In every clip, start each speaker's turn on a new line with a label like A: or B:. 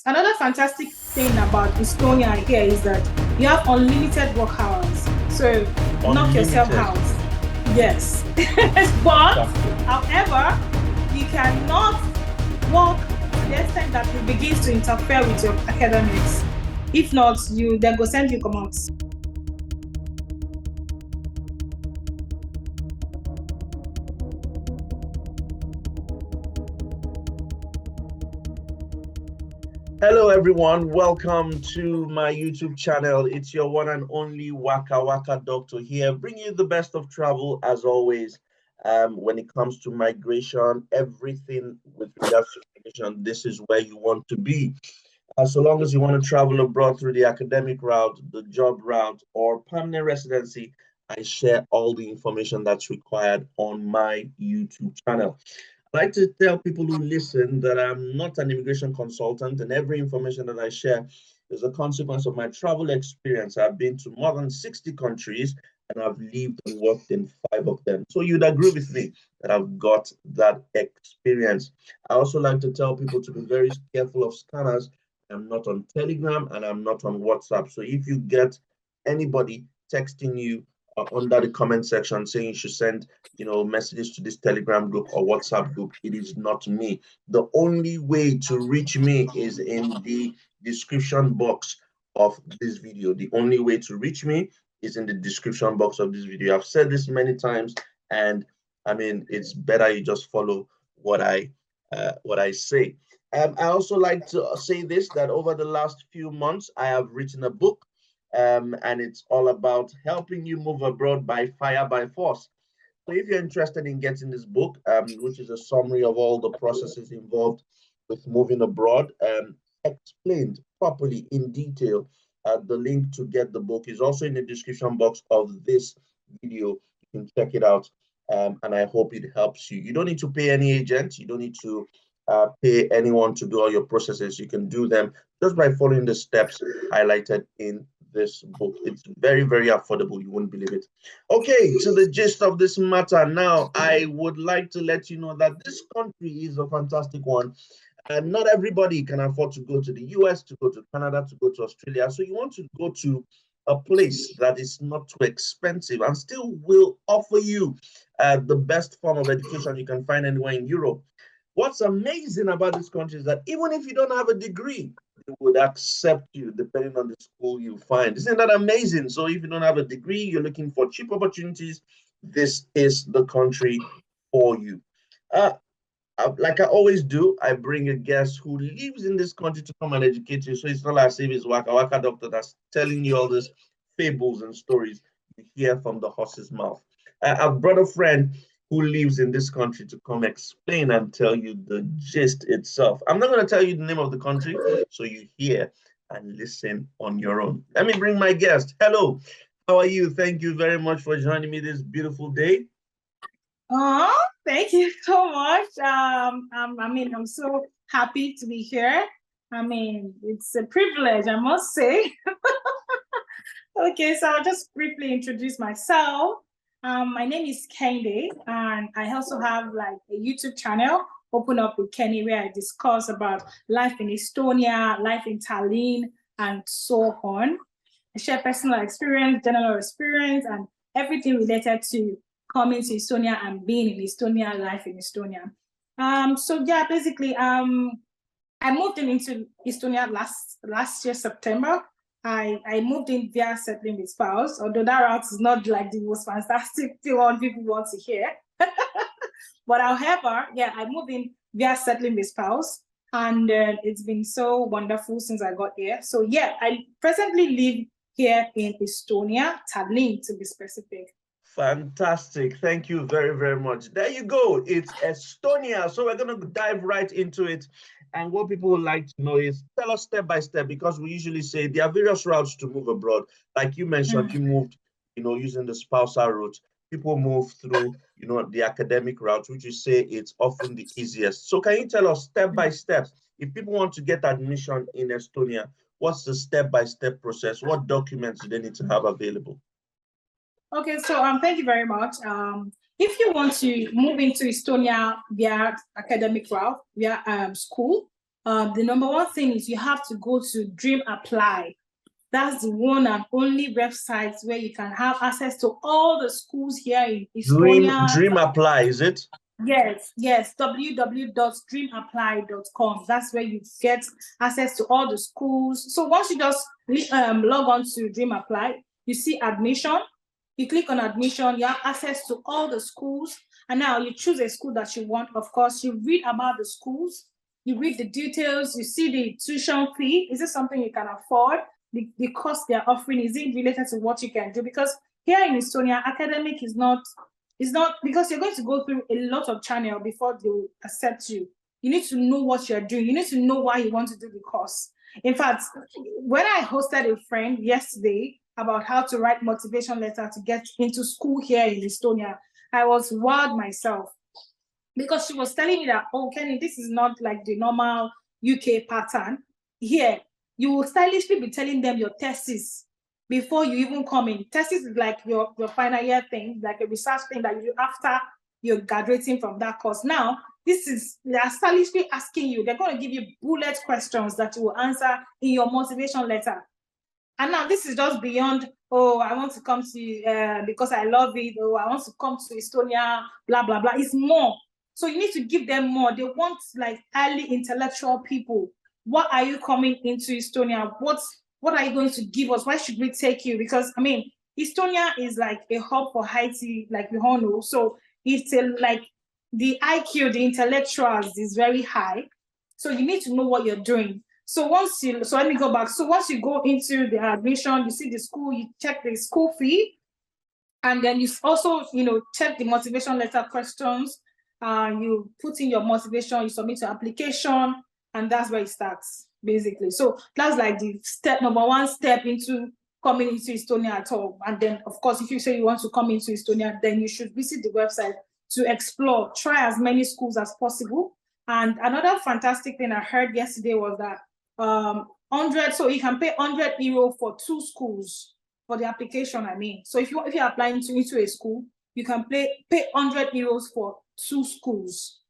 A: Another fantastic thing about Estonia here is that you have unlimited work hours. So knock yourself out. Yes. But however, you cannot work to the extent that it begins to interfere with your academics. If not, they go send you come out.
B: Hello everyone, welcome to my YouTube channel. It's your one and only Waka Waka Doctor here, bringing you the best of travel as always. When it comes to migration, everything with regards to migration, this is where you want to be. So long as you want to travel abroad through the academic route, the job route, or permanent residency, I share all the information that's required on my YouTube channel. I like to tell people who listen that I'm not an immigration consultant, and every information that I share is a consequence of my travel experience. I've been to more than 60 countries and I've lived and worked in 5 of them. So you'd agree with me that I've got that experience. I also like to tell people to be very careful of scammers. I'm not on Telegram and I'm not on WhatsApp. So if you get anybody texting you under the comment section saying you should send messages to this Telegram group or WhatsApp group, it is not me. The only way to reach me is in the description box of this video. The only way to reach me is in the description box of this video. I've said this many times, and I mean, it's better you just follow what I say. I also like to say this, that over the last few months, I have written a book, and it's all about helping you move abroad by fire, by force. So if you're interested in getting this book, which is a summary of all the processes involved with moving abroad, explained properly in detail, the link to get the book is also in the description box of this video. You can check it out, and I hope it helps you. You don't need to pay any agent. You don't need to pay anyone to do all your processes. You can do them just by following the steps highlighted in this book. It's very, very affordable. You won't believe it. Okay, to the gist of this matter now, I would like to let you know that this country is a fantastic one. And not everybody can afford to go to the US, to go to Canada, to go to Australia. So you want to go to a place that is not too expensive and still will offer you the best form of education you can find anywhere in Europe. What's amazing about this country is that even if you don't have a degree, they would accept you depending on the school you find. Isn't that amazing? So if you don't have a degree, you're looking for cheap opportunities, this is the country for you. Like I always do, I bring a guest who lives in this country to come and educate you. So it's not as if it's Waka Waka Doctor that's telling you all these fables and stories you hear from the horse's mouth. I've brought a friend who lives in this country to come explain and tell you the gist itself. I'm not going to tell you the name of the country, so you hear and listen on your own. Let me bring my guest. Hello, how are you? Thank you very much for joining me this beautiful day.
A: Oh, thank you so much. I'm so happy to be here. I mean, it's a privilege, I must say. Okay, so I'll just briefly introduce myself. My name is Kende, and I also have like a YouTube channel, Open Up with Kenny, where I discuss about life in Estonia, life in Tallinn, and so on. I share personal experience, general experience, and everything related to coming to Estonia and being in Estonia, life in Estonia. So yeah, basically, I moved into Estonia last year, September. I moved in via settling with spouse, although that route is not like the most fantastic thing people want to hear. But however, yeah, I moved in via settling with spouse, and it's been so wonderful since I got here. So yeah, I presently live here in Estonia, Tallinn to be specific.
B: Fantastic. Thank you very, very much. There you go. It's Estonia. So we're going to dive right into it. And what people would like to know is tell us step by step, because we usually say there are various routes to move abroad. Like you mentioned, you moved, using the spousal route. People move through, the academic route, which you say it's often the easiest. So can you tell us step by step, if people want to get admission in Estonia, what's the step-by-step process? What documents do they need to have available?
A: Okay, so thank you very much. If you want to move into Estonia via academic route, via school, The number one thing is you have to go to Dream Apply. That's the one and only website where you can have access to all the schools here in Estonia.
B: Dream Apply, is it?
A: Yes, www.dreamapply.com. That's where you get access to all the schools. So once you just log on to Dream Apply, you see admission. You click on admission, you have access to all the schools. And now you choose a school that you want. Of course, you read about the schools, you read the details, you see the tuition fee. Is it something you can afford? The cost they're offering, is it related to what you can do? Because here in Estonia, academic is not, because you're going to go through a lot of channel before they will accept you. You need to know what you're doing. You need to know why you want to do the course. In fact, when I hosted a friend yesterday about how to write motivation letter to get into school here in Estonia, I was wild myself, because she was telling me that, oh, Kenny, this is not like the normal UK pattern. Here, you will stylishly be telling them your thesis before you even come in. Thesis is like your final year thing, like a research thing that you do after you're graduating from that course. Now, they are stylishly asking you, they're going to give you bullet questions that you will answer in your motivation letter. And now this is just beyond, oh, I want to come to, because I love it, or I want to come to Estonia, blah, blah, blah. It's more. So you need to give them more. They want like highly intellectual people. What are you coming into Estonia? What are you going to give us? Why should we take you? Because, I mean, Estonia is like a hub for IT, like we all know. So it's like the IQ, the intellectuals is very high. So you need to know what you're doing. So let me go back. So once you go into the admission, you see the school, you check the school fee, and then you also, check the motivation letter questions. You put in your motivation, you submit your application, and that's where it starts, basically. So that's like the number one step into coming into Estonia at all. And then, of course, if you say you want to come into Estonia, then you should visit the website to explore, try as many schools as possible. And another fantastic thing I heard yesterday was that so you can pay €100 for 2 schools for the application, I mean. So if you're applying into a school, you can pay €100 for 2 schools.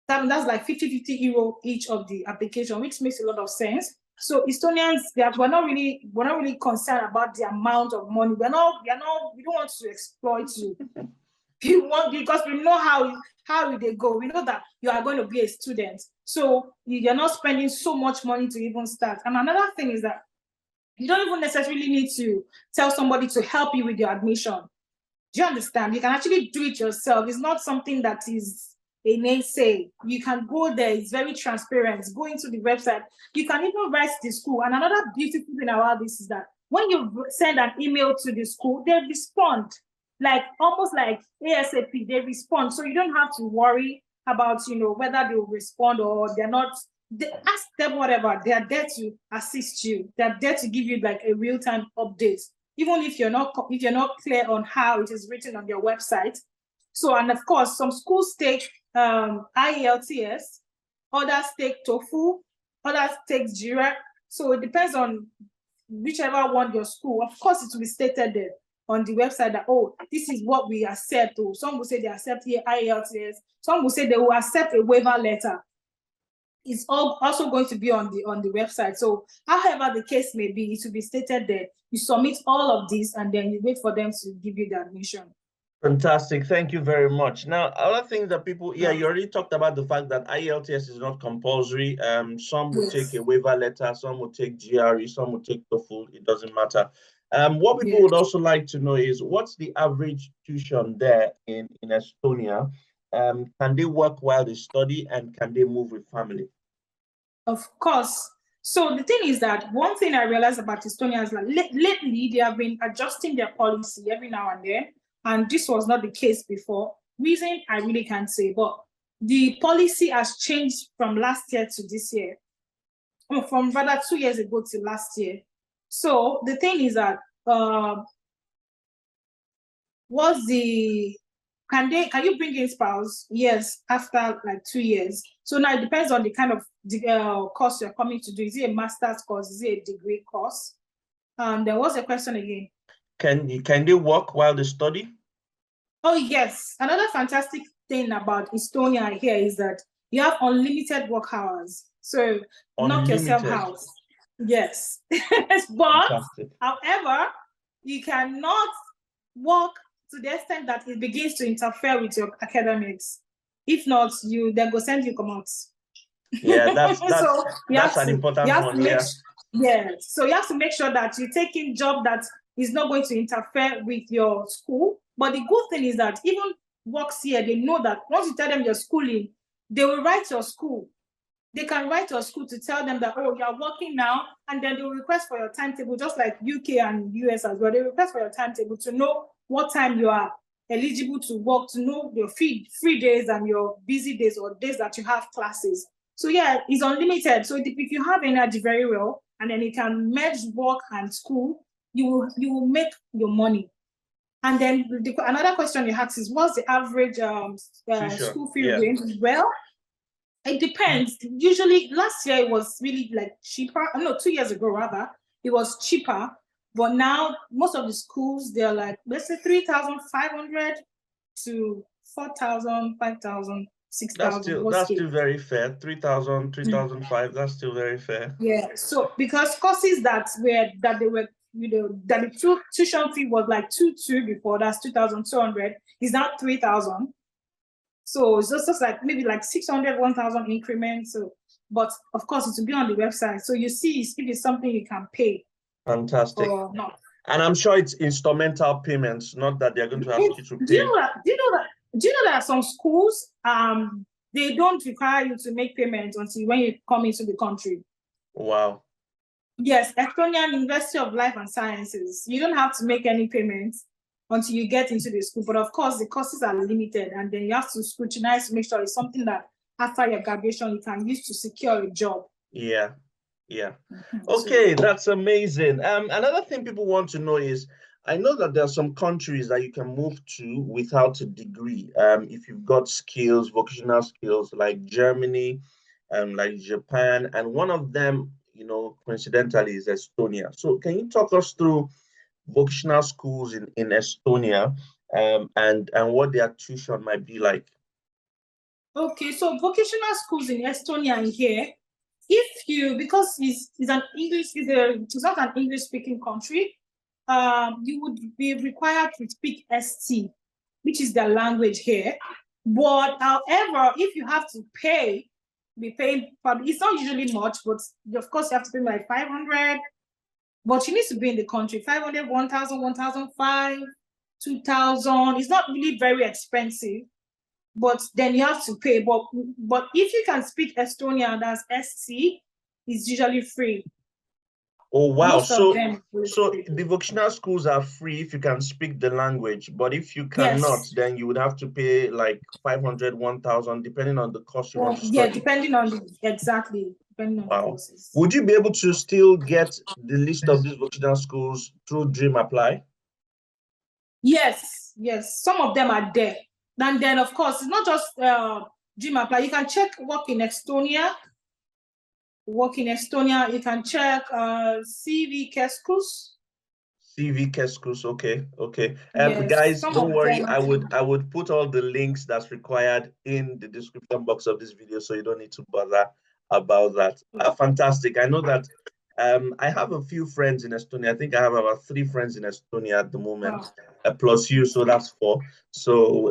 A: That's like €50 each of the application, which makes a lot of sense. So Estonians, we're not really concerned about the amount of money. We don't want to exploit you. Because we know how they go. We know that you are going to be a student. So you're not spending so much money to even start. And another thing is that you don't even necessarily need to tell somebody to help you with your admission. Do you understand? You can actually do it yourself. It's not something that is a naysay. You can go there. It's very transparent. Go into the website. You can even write to the school. And another beautiful thing about this is that when you send an email to the school, they respond. Like almost like ASAP, they respond. So you don't have to worry about, whether they will respond or they're not. They ask them whatever. They are there to assist you. They're there to give you like a real-time update, even if you're not clear on how it is written on your website. So, and of course, some schools take IELTS, others take TOEFL, others take JIRA. So it depends on whichever one your school. Of course, it will be stated there on the website that, oh, this is what we accept. Or some will say they accept IELTS. Some will say they will accept a waiver letter. It's also going to be on the website. So however the case may be, it will be stated there. You submit all of this and then you wait for them to give you the admission.
B: Fantastic. Thank you very much. Now, other things that people, you already talked about the fact that IELTS is not compulsory. Some will take a waiver letter, some will take GRE, some will take TOEFL. It doesn't matter. What people would also like to know is what's the average tuition there in Estonia? Can they work while they study, and can they move with family?
A: Of course. So the thing is that one thing I realized about Estonia is that lately they have been adjusting their policy every now and then. And this was not the case before. Reason I really can't say, but the policy has changed from last year to this year, or from rather 2 years ago to last year. So the thing is that can you bring in spouse? Yes, after like 2 years. So now it depends on the kind of course you're coming to do. Is it a master's course? Is it a degree course? Then what's the question again?
B: Can they work while they study?
A: Oh, yes. Another fantastic thing about Estonia here is that you have unlimited work hours. So knock yourself
B: Unlimited.
A: out. Yes. But
B: Fantastic.
A: however, you cannot work to the extent that it begins to interfere with your academics. If not, then go send you come out.
B: Yeah, that's
A: So
B: that's an important one. Yeah.
A: So you have to make sure that you take in job that is not going to interfere with your school. But the good thing is that even works here, they know that once you tell them you're schooling, they will write your school. They can write your school to tell them that, oh, you're working now, and then they will request for your timetable, just like UK and US as well. They request for your timetable to know what time you are eligible to work, to know your free days and your busy days or days that you have classes. So yeah, it's unlimited. So if you have energy very well, and then you can merge work and school, you will make your money. And then another question you ask is, what's the average school fee range? Well, it depends. Usually last year it was really like cheaper. No, 2 years ago rather, it was cheaper. But now most of the schools, they're like, let's say 3,500 to 4,000, 5,000, 6,000.
B: That's still very fair. 3,000, 3,500, that's still very fair.
A: Yeah. So because courses that they were, that the tuition fee was like 2,200 before, that's 2,200, is now 3,000. So it's just like maybe like 600, 1,000 increments. So, but of course, it will be on the website. So you see if it's something you can pay.
B: Fantastic.
A: Or not.
B: And I'm sure it's instrumental payments, not that they're going to ask you to pay.
A: Do you know that some schools, they don't require you to make payments until when you come into the country?
B: Wow.
A: Yes, Estonian University of Life and Sciences. You don't have to make any payments until you get into the school. But of course, the courses are limited, and then you have to scrutinize to make sure it's something that after your graduation you can use to secure a job.
B: Yeah. Okay, that's amazing. Another thing people want to know is, I know that there are some countries that you can move to without a degree. If you've got skills, vocational skills, like Germany, like Japan, and one of them, coincidentally, is Estonia. So can you talk us through vocational schools in Estonia, and what their tuition might be like?
A: Okay, so vocational schools in Estonia and here, because it's not an English speaking country, you would be required to speak ST, which is their language here. But however, if you have to be paying, it's not usually much, but of course you have to pay like 500. But you need to be in the country, 500, 1,000, 1,500, 2,000. It's not really very expensive, but then you have to pay. But if you can speak Estonian, that's ST, it's usually free.
B: Oh, wow. So the vocational schools are free if you can speak the language, but if you cannot, then you would have to pay like 500, 1,000, depending on the course you want to study.
A: Yeah, depending on the courses.
B: Would you be able to still get the list of these vocational schools through Dream Apply?
A: Yes. Some of them are there. And then, of course, it's not just Dream Apply. You can check Work in Estonia. You can check CV Keskus.
B: CV Keskus, okay. Yes, guys, don't worry. I would put all the links that's required in the description box of this video, so you don't need to bother about that. Fantastic. I know that I have a few friends in Estonia. I think I have about 3 friends in Estonia at the moment, plus you, so that's 4. So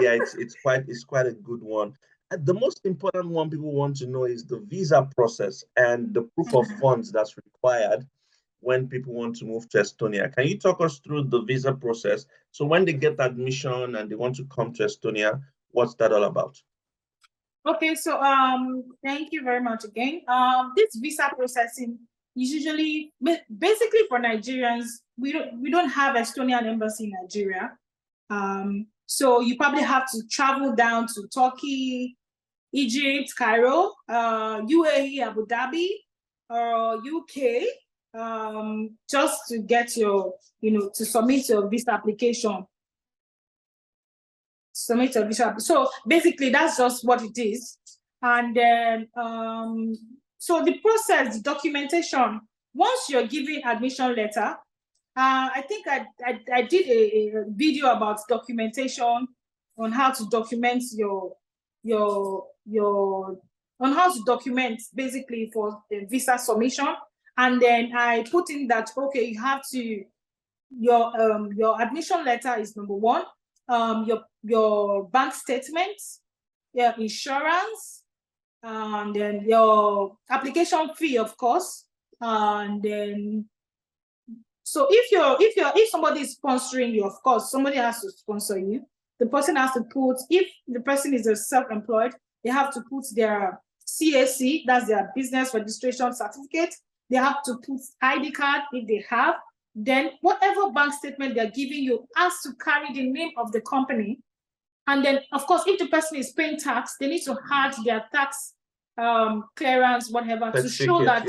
B: yeah, it's quite a good one. The most important one people want to know is the visa process and the proof of funds that's required when people want to move to Estonia. Can you talk us through the visa process? So when they get admission and they want to come to Estonia, what's that all about?
A: Okay, so thank you very much again. This visa processing is usually basically for Nigerians. We don't have Estonian embassy in Nigeria. So you probably have to travel down to Turkey, Egypt, Cairo, UAE, Abu Dhabi, or UK, just to get your, to submit your visa application. So basically, that's just what it is. And then, so the process, the documentation, once you're given admission letter, I think I did a video about documentation on how to document your on how to document basically for the visa submission. And then I put in that, okay, you have to, your admission letter is number one, your bank statements, your insurance, and then your application fee, of course. And then, so if somebody is sponsoring you, of course, somebody has to sponsor you. The person has to put, if the person is a self-employed, they have to put their CAC, that's their business registration certificate. They have to put ID card if they have. Then whatever bank statement they're giving you has to carry the name of the company. And then, of course, if the person is paying tax, they need to add their tax clearance, whatever, to show that,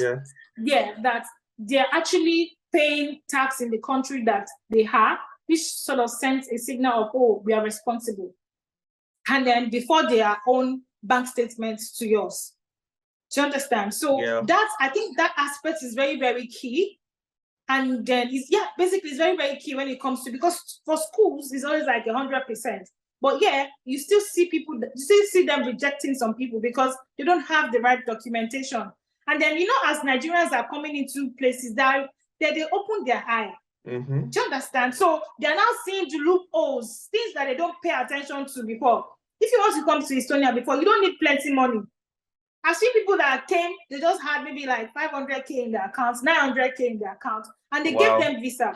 A: that they're actually paying tax in the country that they have, which sort of sends a signal of, oh, we are responsible. And then before their own bank statements to yours. Do you understand? So that's, I think that aspect is very, very key. And then basically it's very, very key when it comes to, because for schools, it's always like 100%. But you still see people, you still see them rejecting some people because they don't have the right documentation. And then, as Nigerians are coming into places that they open their eye. Do you understand? So they're now seeing the loopholes, things that they don't pay attention to before. If you want to come to Estonia before, you don't need plenty money. I've seen people that came, they just had maybe like 500K in their accounts, 900K in their account, and they gave them visa.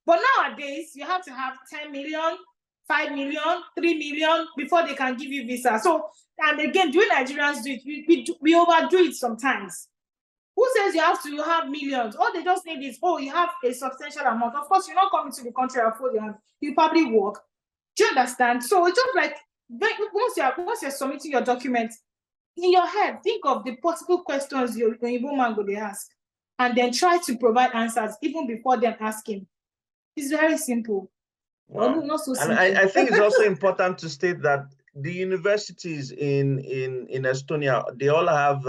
A: But nowadays, you have to have 10 million, 5 million, 3 million before they can give you visa. So, and again, the way Nigerians do it, we overdo it sometimes. Who says you have to have millions? All they just need is, you have a substantial amount. Of course, you're not coming to the country and fold your hands. You probably work. Do you understand? So it's just like, once you're submitting your documents, in your head, think of the possible questions your Igbo man would ask, and then try to provide answers even before them asking. It's very simple.
B: Wow.
A: Well, not so simple.
B: And I think it's also important to state that the universities in Estonia, they all have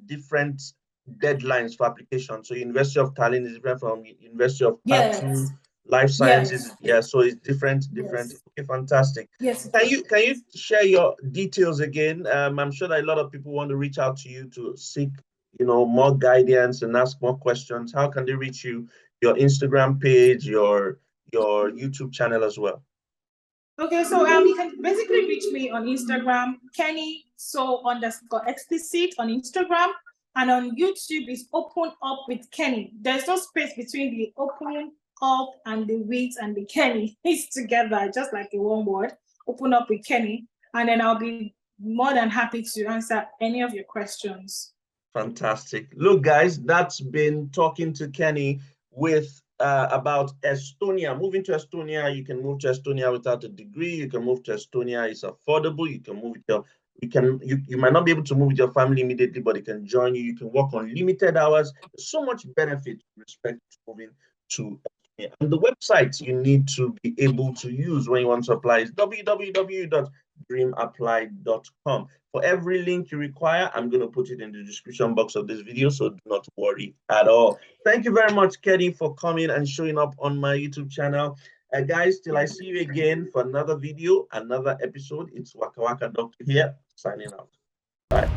B: different deadlines for application. So University of Tallinn is different from University of Tartu. Life sciences, so it's different. Okay, fantastic. Can you share your details again? I'm sure that a lot of people want to reach out to you to seek, more guidance and ask more questions. How can they reach you? Your Instagram page, your YouTube channel as well.
A: Okay, so you can basically reach me on Instagram, Kenny_explicit on Instagram, and on YouTube is Open Up with Kenny. There's no space between the open up and the with and the Kenny. It's together, just like a one word. Open Up with Kenny, and then I'll be more than happy to answer any of your questions.
B: Fantastic. Look, guys, that's been talking to Kenny with about Estonia. Moving to Estonia, you can move to Estonia without a degree. You can move to Estonia. It's affordable. You can move with you might not be able to move with your family immediately, but it can join you. You can work on limited hours. There's so much benefit with respect to moving to Estonia. And the website you need to be able to use when you want to apply is www.dreamapply.com. For every link you require, I'm going to put it in the description box of this video, so do not worry at all. Thank you very much, Kenny, for coming and showing up on my YouTube channel. Guys, till I see you again for another video, another episode, it's Waka Waka Doctor here, signing out. Bye.